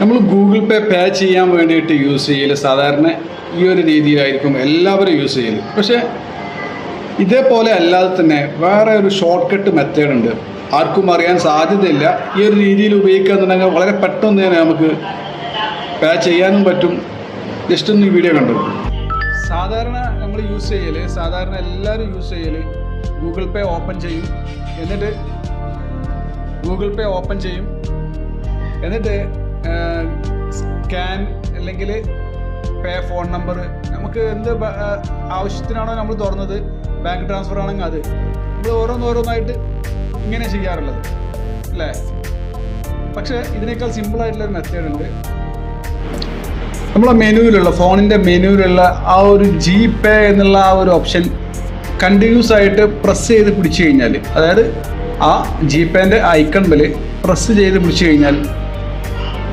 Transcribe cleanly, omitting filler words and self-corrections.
നമ്മൾ ഗൂഗിൾ പേ ചെയ്യാൻ വേണ്ടിയിട്ട് യൂസ് ചെയ്യൽ സാധാരണ ഈ ഒരു രീതിയിലായിരിക്കും എല്ലാവരും യൂസ് ചെയ്യൽ. പക്ഷേ ഇതേപോലെ അല്ലാതെ തന്നെ വേറെ ഒരു ഷോർട്ട് കട്ട് മെത്തേഡ് ഉണ്ട്. ആർക്കും അറിയാൻ സാധ്യതയില്ല. ഈ ഒരു രീതിയിൽ ഉപയോഗിക്കുകയെന്നുണ്ടെങ്കിൽ വളരെ പെട്ടെന്ന് തന്നെ നമുക്ക് പേ ചെയ്യാനും പറ്റും. ജസ്റ്റ് ഒന്ന് ഈ വീഡിയോ കണ്ടു. സാധാരണ നമ്മൾ സാധാരണ എല്ലാവരും യൂസ് ചെയ്യൽ ഗൂഗിൾ പേ ഓപ്പൺ ചെയ്യും. എന്നിട്ട് സ്കാൻ അല്ലെങ്കിൽ പേ ഫോൺ നമ്പർ, നമുക്ക് എന്ത് ആവശ്യത്തിനാണോ നമ്മൾ തുറന്നത്, ബാങ്ക് ട്രാൻസ്ഫർ ആണെങ്കിൽ അത് നമ്മൾ ഓരോന്നായിട്ട് ഇങ്ങനെ ചെയ്യാറുള്ളത് അല്ലേ. പക്ഷേ ഇതിനേക്കാൾ സിമ്പിളായിട്ടുള്ളൊരു മെത്തേഡ് ഉണ്ട്. നമ്മളെ ഫോണിൻ്റെ മെനുവിലുള്ള ആ ഒരു ജി പേ എന്നുള്ള ആ ഒരു ഓപ്ഷൻ കണ്ടിന്യൂസ് ആയിട്ട് പ്രസ് ചെയ്ത് പിടിച്ചു കഴിഞ്ഞാൽ, അതായത് ആ ജി പേൻ്റെ ഐക്കണിൽ പ്രസ് ചെയ്ത് പിടിച്ചു കഴിഞ്ഞാൽ